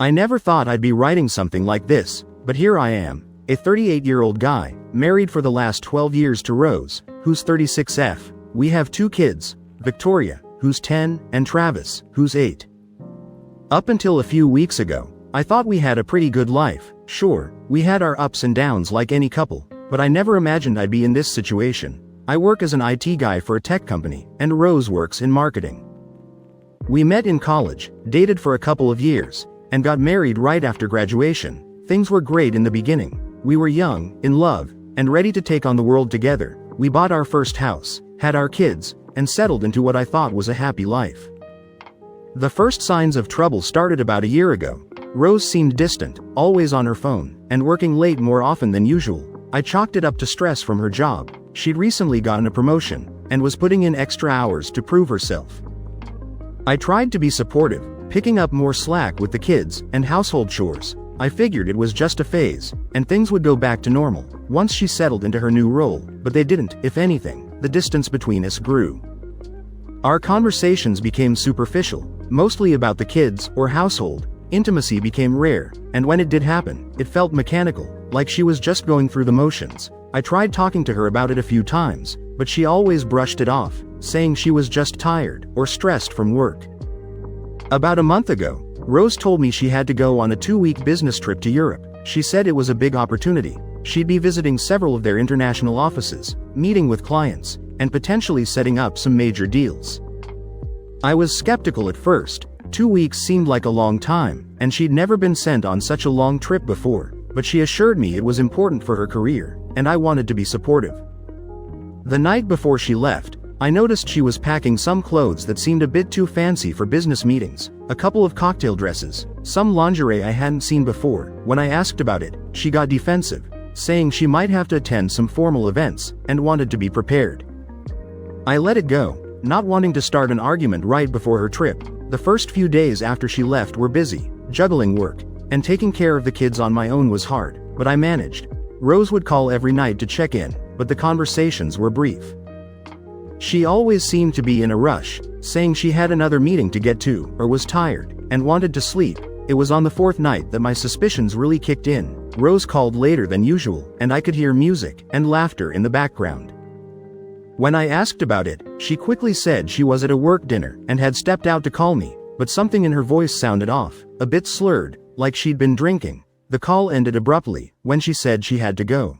I never thought I'd be writing something like this, but here I am, a 38-year-old guy, married for the last 12 years to Rose, who's 36F. We have 2 kids, Victoria, who's 10, and Travis, who's 8. Up until a few weeks ago, I thought we had a pretty good life. Sure, we had our ups and downs like any couple, but I never imagined I'd be in this situation. I work as an IT guy for a tech company, and Rose works in marketing. We met in college, dated for a couple of years, and got married right after graduation. Things were great in the beginning. We were young, in love, and ready to take on the world together. We bought our first house, had our kids, and settled into what I thought was a happy life. The first signs of trouble started about a year ago. Rose seemed distant, always on her phone, and working late more often than usual. I chalked it up to stress from her job. She'd recently gotten a promotion, and was putting in extra hours to prove herself. I tried to be supportive, picking up more slack with the kids and household chores. I figured it was just a phase, and things would go back to normal once she settled into her new role, but they didn't. If anything, the distance between us grew. Our conversations became superficial, mostly about the kids or household. Intimacy became rare, and when it did happen, it felt mechanical, like she was just going through the motions. I tried talking to her about it a few times, but she always brushed it off, saying she was just tired or stressed from work. About a month ago, Rose told me she had to go on a 2-week business trip to Europe. She said it was a big opportunity. She'd be visiting several of their international offices, meeting with clients, and potentially setting up some major deals. I was skeptical at first. 2 weeks seemed like a long time, and she'd never been sent on such a long trip before, but she assured me it was important for her career, and I wanted to be supportive. The night before she left, I noticed she was packing some clothes that seemed a bit too fancy for business meetings, a couple of cocktail dresses, some lingerie I hadn't seen before. When I asked about it, she got defensive, saying she might have to attend some formal events, and wanted to be prepared. I let it go, not wanting to start an argument right before her trip. The first few days after she left were busy. Juggling work and taking care of the kids on my own was hard, but I managed. Rose would call every night to check in, but the conversations were brief. She always seemed to be in a rush, saying she had another meeting to get to, or was tired, and wanted to sleep. It was on the 4th night that my suspicions really kicked in. Rose called later than usual, and I could hear music and laughter in the background. When I asked about it, she quickly said she was at a work dinner and had stepped out to call me, but something in her voice sounded off, a bit slurred, like she'd been drinking. The call ended abruptly when she said she had to go.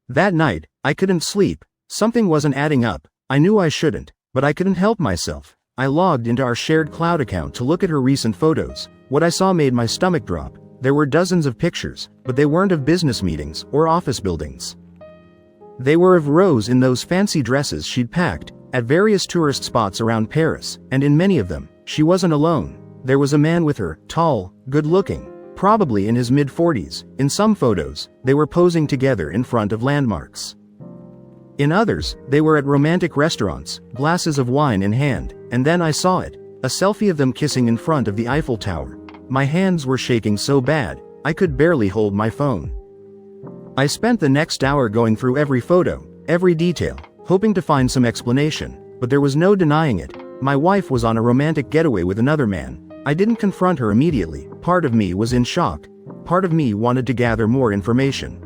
That night, I couldn't sleep. Something wasn't adding up. I knew I shouldn't, but I couldn't help myself. I logged into our shared cloud account to look at her recent photos. What I saw made my stomach drop. There were dozens of pictures, but they weren't of business meetings or office buildings. They were of Rose in those fancy dresses she'd packed at various tourist spots around Paris, and in many of them, she wasn't alone. There was a man with her, tall, good-looking, probably in his mid-40s. In some photos, they were posing together in front of landmarks. In others, they were at romantic restaurants, glasses of wine in hand, and then I saw it, a selfie of them kissing in front of the Eiffel Tower. My hands were shaking so bad, I could barely hold my phone. I spent the next hour going through every photo, every detail, hoping to find some explanation, but there was no denying it. My wife was on a romantic getaway with another man. I didn't confront her immediately. Part of me was in shock. Part of me wanted to gather more information.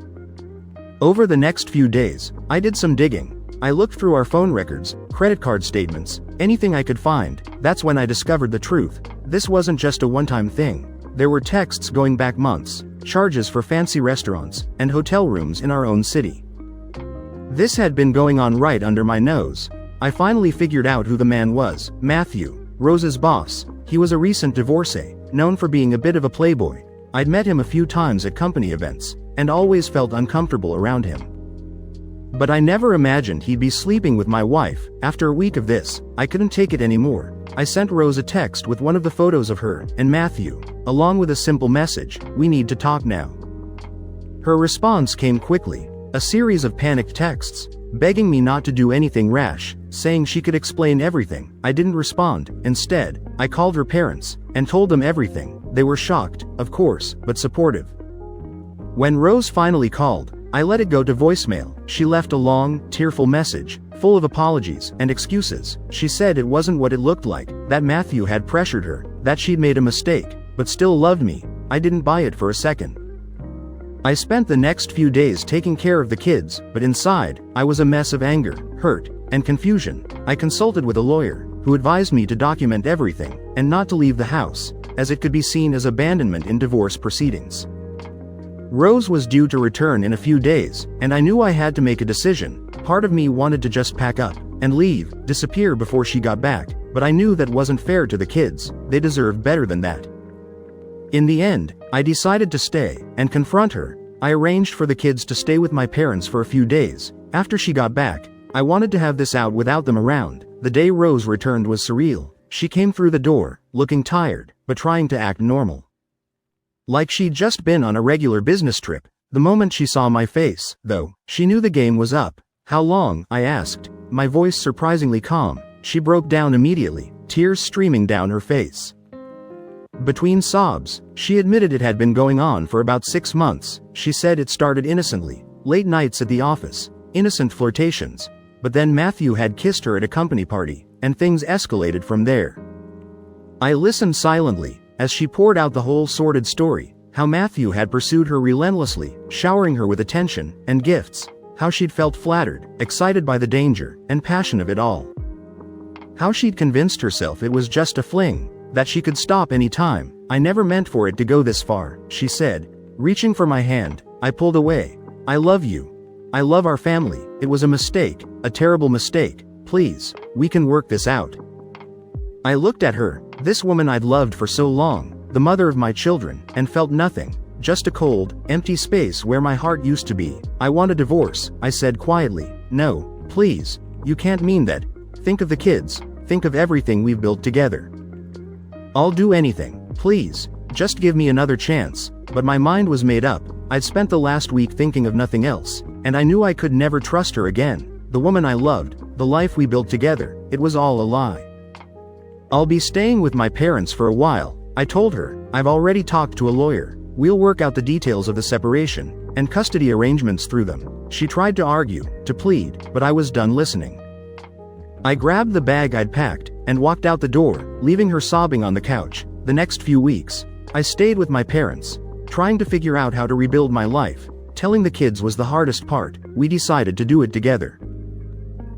Over the next few days, I did some digging. I looked through our phone records, credit card statements, anything I could find. That's when I discovered the truth. This wasn't just a one-time thing. There were texts going back months, charges for fancy restaurants, and hotel rooms in our own city. This had been going on right under my nose. I finally figured out who the man was. Matthew, Rose's boss. He was a recent divorcee, known for being a bit of a playboy. I'd met him a few times at company events, and always felt uncomfortable around him. But I never imagined he'd be sleeping with my wife. After a week of this, I couldn't take it anymore. I sent Rose a text with one of the photos of her and Matthew, along with a simple message: "We need to talk now." Her response came quickly, a series of panicked texts, begging me not to do anything rash, saying she could explain everything. I didn't respond. Instead, I called her parents and told them everything. They were shocked, of course, but supportive. When Rose finally called, I let it go to voicemail. She left a long, tearful message, full of apologies and excuses. She said it wasn't what it looked like, that Matthew had pressured her, that she'd made a mistake, but still loved me, I didn't buy it for a second. I spent the next few days taking care of the kids, but inside, I was a mess of anger, hurt, and confusion. I consulted with a lawyer, who advised me to document everything, and not to leave the house, as it could be seen as abandonment in divorce proceedings. Rose was due to return in a few days, and I knew I had to make a decision. Part of me wanted to just pack up, and leave, disappear before she got back, but I knew that wasn't fair to the kids, they deserved better than that. In the end, I decided to stay, and confront her. I arranged for the kids to stay with my parents for a few days. After she got back, I wanted to have this out without them around. The day Rose returned was surreal. She came through the door, looking tired, but trying to act normal. Like she'd just been on a regular business trip. The moment she saw my face, though, she knew the game was up. "How long?" I asked, my voice surprisingly calm. She broke down immediately, tears streaming down her face. Between sobs, she admitted it had been going on for about 6 months. She said it started innocently, late nights at the office, innocent flirtations. But then Matthew had kissed her at a company party, and things escalated from there. I listened silently, as she poured out the whole sordid story, how Matthew had pursued her relentlessly, showering her with attention and gifts, how she'd felt flattered, excited by the danger and passion of it all. How she'd convinced herself it was just a fling, that she could stop any time. "I never meant for it to go this far," she said, reaching for my hand. I pulled away. "I love you. I love our family. It was a mistake, a terrible mistake. Please, we can work this out." I looked at her, this woman I'd loved for so long, the mother of my children, and felt nothing, just a cold, empty space where my heart used to be. "I want a divorce," I said quietly. "No, please, you can't mean that. Think of the kids, think of everything we've built together. I'll do anything, please, just give me another chance." But my mind was made up. I'd spent the last week thinking of nothing else, and I knew I could never trust her again. The woman I loved, the life we built together, it was all a lie. "I'll be staying with my parents for a while," I told her. "I've already talked to a lawyer. We'll work out the details of the separation, and custody arrangements through them." She tried to argue, to plead, but I was done listening. I grabbed the bag I'd packed, and walked out the door, leaving her sobbing on the couch. The next few weeks, I stayed with my parents, trying to figure out how to rebuild my life. Telling the kids was the hardest part. We decided to do it together.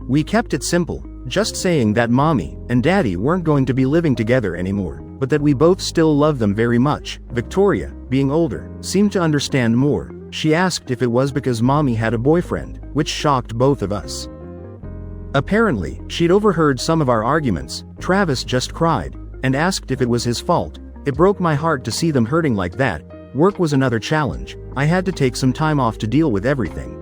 We kept it simple, just saying that mommy and daddy weren't going to be living together anymore, but that we both still loved them very much. Victoria, being older, seemed to understand more. She asked if it was because mommy had a boyfriend, which shocked both of us. Apparently, she'd overheard some of our arguments. Travis just cried, and asked if it was his fault. It broke my heart to see them hurting like that. Work was another challenge. I had to take some time off to deal with everything.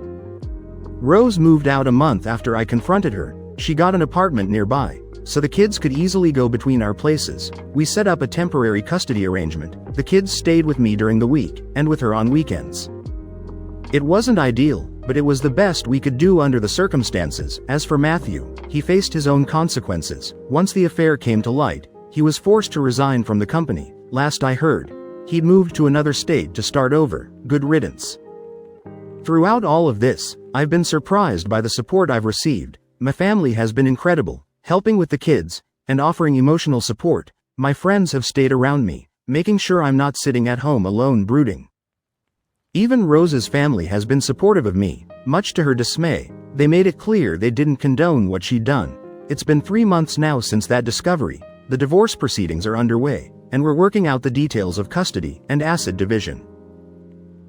Rose moved out a month after I confronted her. She got an apartment nearby, so the kids could easily go between our places. We set up a temporary custody arrangement. The kids stayed with me during the week, and with her on weekends. It wasn't ideal, but it was the best we could do under the circumstances. As for Matthew, he faced his own consequences. Once the affair came to light, he was forced to resign from the company. Last I heard, he'd moved to another state to start over. Good riddance. Throughout all of this, I've been surprised by the support I've received. My family has been incredible, helping with the kids, and offering emotional support. My friends have stayed around me, making sure I'm not sitting at home alone brooding. Even Rose's family has been supportive of me, much to her dismay. They made it clear they didn't condone what she'd done. It's been 3 months now since that discovery. The divorce proceedings are underway, and we're working out the details of custody and asset division.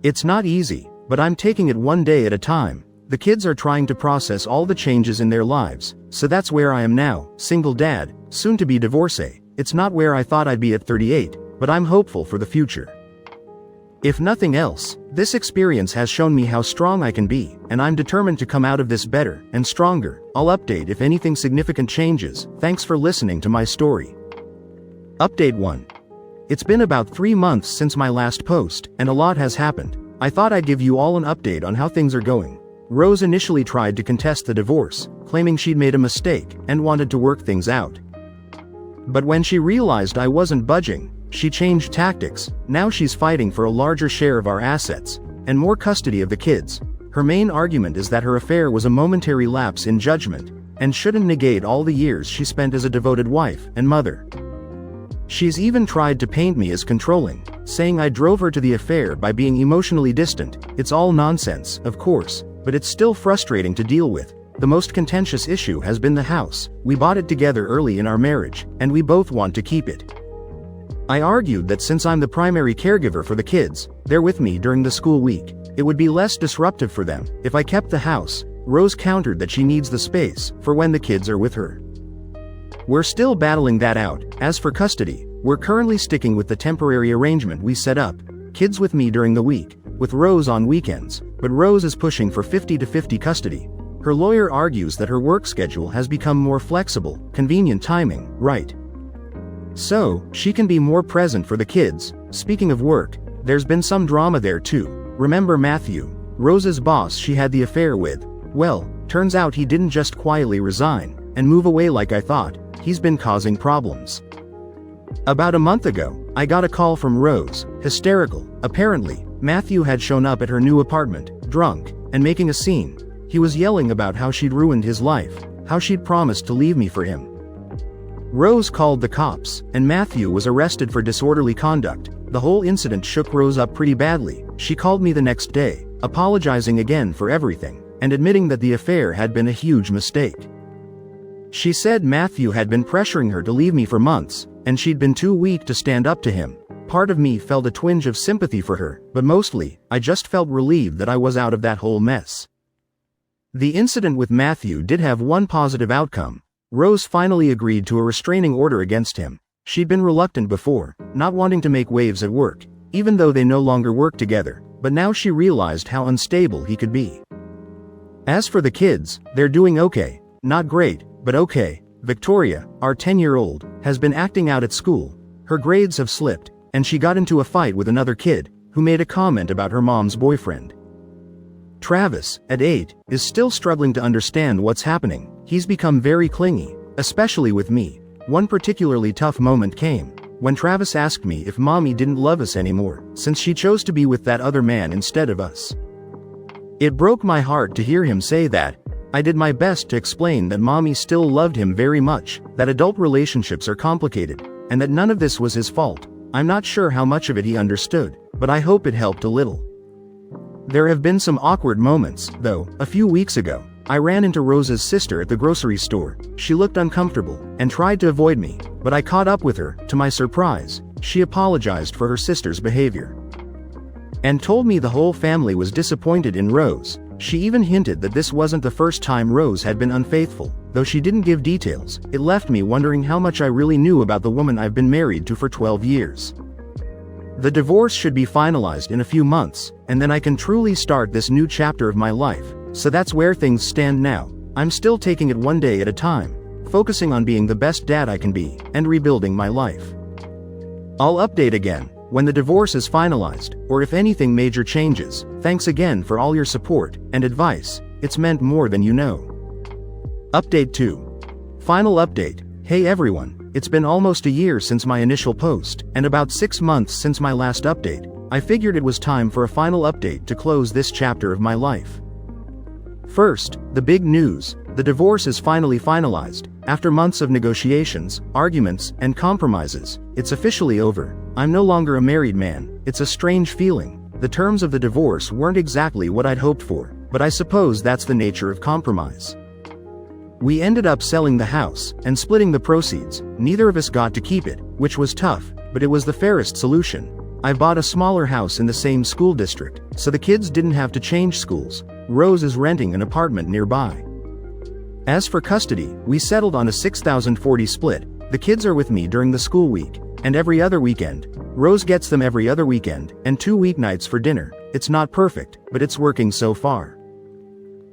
It's not easy, but I'm taking it one day at a time. The kids are trying to process all the changes in their lives, so that's where I am now, single dad, soon to be divorcee. It's not where I thought I'd be at 38, but I'm hopeful for the future. If nothing else, this experience has shown me how strong I can be, and I'm determined to come out of this better and stronger. I'll update if anything significant changes. Thanks for listening to my story. Update 1. It's been about 3 months since my last post, and a lot has happened. I thought I'd give you all an update on how things are going. Rose initially tried to contest the divorce, claiming she'd made a mistake and wanted to work things out. But when she realized I wasn't budging, she changed tactics. Now she's fighting for a larger share of our assets, and more custody of the kids. Her main argument is that her affair was a momentary lapse in judgment, and shouldn't negate all the years she spent as a devoted wife and mother. She's even tried to paint me as controlling, saying I drove her to the affair by being emotionally distant. It's all nonsense, of course, but it's still frustrating to deal with. The most contentious issue has been the house. We bought it together early in our marriage, and we both want to keep it. I argued that since I'm the primary caregiver for the kids, they're with me during the school week. It would be less disruptive for them if I kept the house. Rose countered that she needs the space for when the kids are with her. We're still battling that out. As for custody, we're currently sticking with the temporary arrangement we set up. Kids with me during the week, with Rose on weekends, but Rose is pushing for 50-50 custody. Her lawyer argues that her work schedule has become more flexible, convenient timing, right? So, she can be more present for the kids. Speaking of work, there's been some drama there too. Remember Matthew, Rose's boss she had the affair with? Well, turns out he didn't just quietly resign and move away like I thought. He's been causing problems. About a month ago, I got a call from Rose, hysterical. Apparently, Matthew had shown up at her new apartment, drunk, and making a scene. He was yelling about how she'd ruined his life, how she'd promised to leave me for him. Rose called the cops, and Matthew was arrested for disorderly conduct. The whole incident shook Rose up pretty badly. She called me the next day, apologizing again for everything, and admitting that the affair had been a huge mistake. She said Matthew had been pressuring her to leave me for months, and she'd been too weak to stand up to him. Part of me felt a twinge of sympathy for her, but mostly, I just felt relieved that I was out of that whole mess. The incident with Matthew did have one positive outcome. Rose finally agreed to a restraining order against him. She'd been reluctant before, not wanting to make waves at work, even though they no longer work together, but now she realized how unstable he could be. As for the kids, they're doing okay. Not great, but okay. Victoria, our 10-year-old, has been acting out at school. Her grades have slipped, and she got into a fight with another kid, who made a comment about her mom's boyfriend. Travis, at 8, is still struggling to understand what's happening. He's become very clingy, especially with me. One particularly tough moment came when Travis asked me if mommy didn't love us anymore, since she chose to be with that other man instead of us. It broke my heart to hear him say that. I did my best to explain that mommy still loved him very much, that adult relationships are complicated, and that none of this was his fault. I'm not sure how much of it he understood, but I hope it helped a little. There have been some awkward moments, though. A few weeks ago, I ran into Rose's sister at the grocery store. She looked uncomfortable and tried to avoid me, but I caught up with her. To my surprise, she apologized for her sister's behavior and told me the whole family was disappointed in Rose. She even hinted that this wasn't the first time Rose had been unfaithful. Though she didn't give details, it left me wondering how much I really knew about the woman I've been married to for 12 years. The divorce should be finalized in a few months, and then I can truly start this new chapter of my life. So that's where things stand now. I'm still taking it one day at a time, focusing on being the best dad I can be, and rebuilding my life. I'll update again when the divorce is finalized, or if anything major changes. Thanks again for all your support and advice. It's meant more than you know. Update 2. Final update. Hey everyone, it's been almost a year since my initial post, and about 6 months since my last update. I figured it was time for a final update to close this chapter of my life. First, the big news. The divorce is finally finalized. After months of negotiations, arguments, and compromises, it's officially over. I'm no longer a married man. It's a strange feeling. The terms of the divorce weren't exactly what I'd hoped for, but I suppose that's the nature of compromise. We ended up selling the house and splitting the proceeds. Neither of us got to keep it, which was tough, but it was the fairest solution. I bought a smaller house in the same school district, so the kids didn't have to change schools. Rose is renting an apartment nearby. As for custody, we settled on a 6,040 split. The kids are with me during the school week, and every other weekend. Rose gets them every other weekend, and 2 weeknights for dinner. It's not perfect, but it's working so far.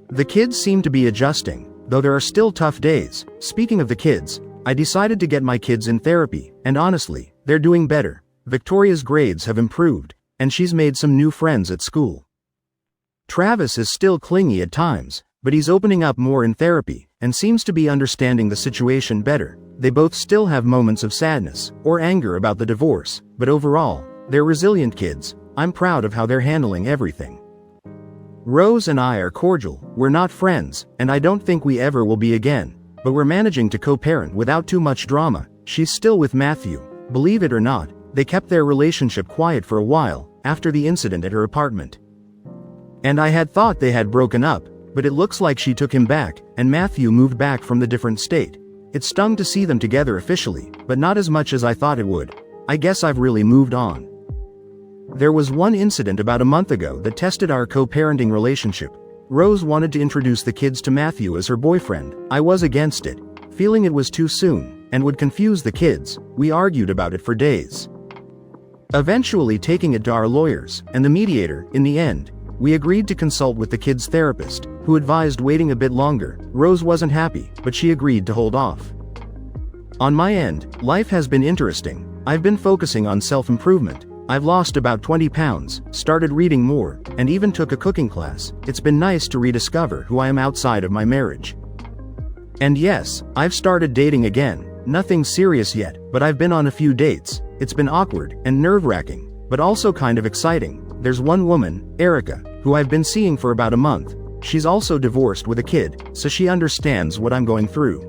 The kids seem to be adjusting, though there are still tough days. Speaking of the kids, I decided to get my kids in therapy, and honestly, they're doing better. Victoria's grades have improved, and she's made some new friends at school. Travis is still clingy at times, but he's opening up more in therapy, and seems to be understanding the situation better. They both still have moments of sadness, or anger about the divorce, but overall, they're resilient kids. I'm proud of how they're handling everything. Rose and I are cordial. We're not friends, and I don't think we ever will be again, but we're managing to co-parent without too much drama. She's still with Matthew, Believe it or not, they kept their relationship quiet for a while, after the incident at her apartment. And I had thought they had broken up, but it looks like she took him back, and Matthew moved back from the different state. It stung to see them together officially, but not as much as I thought it would. I guess I've really moved on. There was one incident about a month ago that tested our co-parenting relationship. Rose wanted to introduce the kids to Matthew as her boyfriend. I was against it, feeling it was too soon, and would confuse the kids. We argued about it for days. Eventually taking it to our lawyers, and the mediator. In the end, we agreed to consult with the kids' therapist, who advised waiting a bit longer. Rose wasn't happy, but she agreed to hold off. On my end, life has been interesting. I've been focusing on self-improvement. I've lost about 20 pounds, started reading more, and even took a cooking class. It's been nice to rediscover who I am outside of my marriage. And yes, I've started dating again. Nothing serious yet, but I've been on a few dates. It's been awkward and nerve-wracking, but also kind of exciting. There's one woman, Erica, who I've been seeing for about a month. She's also divorced with a kid, so she understands what I'm going through.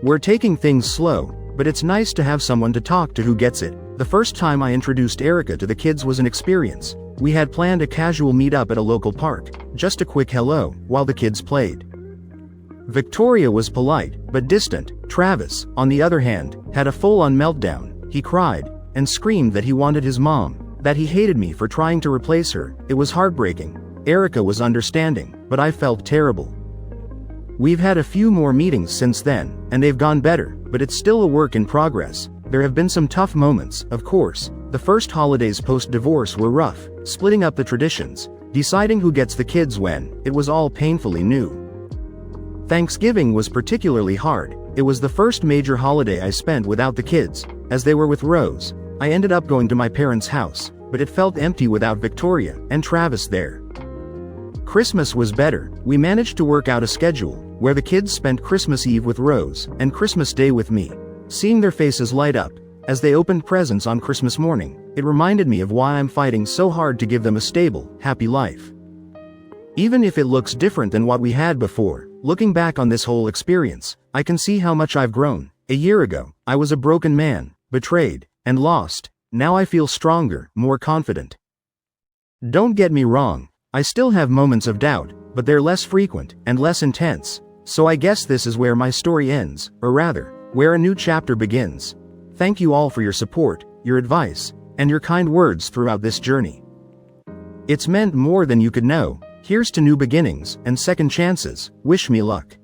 We're taking things slow, but it's nice to have someone to talk to who gets it. The first time I introduced Erica to the kids was an experience. We had planned a casual meet-up at a local park, just a quick hello, while the kids played. Victoria was polite, but distant. Travis, on the other hand, had a full-on meltdown. He cried, and screamed that he wanted his mom, that he hated me for trying to replace her. It was heartbreaking. Erica was understanding, but I felt terrible. We've had a few more meetings since then, and they've gone better, but it's still a work in progress. There have been some tough moments, of course. The first holidays post-divorce were rough, splitting up the traditions, deciding who gets the kids when. It was all painfully new. Thanksgiving was particularly hard. It was the first major holiday I spent without the kids, as they were with Rose. I ended up going to my parents' house, but it felt empty without Victoria and Travis there. Christmas was better. We managed to work out a schedule, where the kids spent Christmas Eve with Rose, and Christmas Day with me. Seeing their faces light up, as they opened presents on Christmas morning, it reminded me of why I'm fighting so hard to give them a stable, happy life. Even if it looks different than what we had before, looking back on this whole experience, I can see how much I've grown. A year ago, I was a broken man, betrayed, and lost. Now I feel stronger, more confident. Don't get me wrong, I still have moments of doubt, but they're less frequent, and less intense. So I guess this is where my story ends, or rather, where a new chapter begins. Thank you all for your support, your advice, and your kind words throughout this journey. It's meant more than you could know. Here's to new beginnings and second chances. Wish me luck.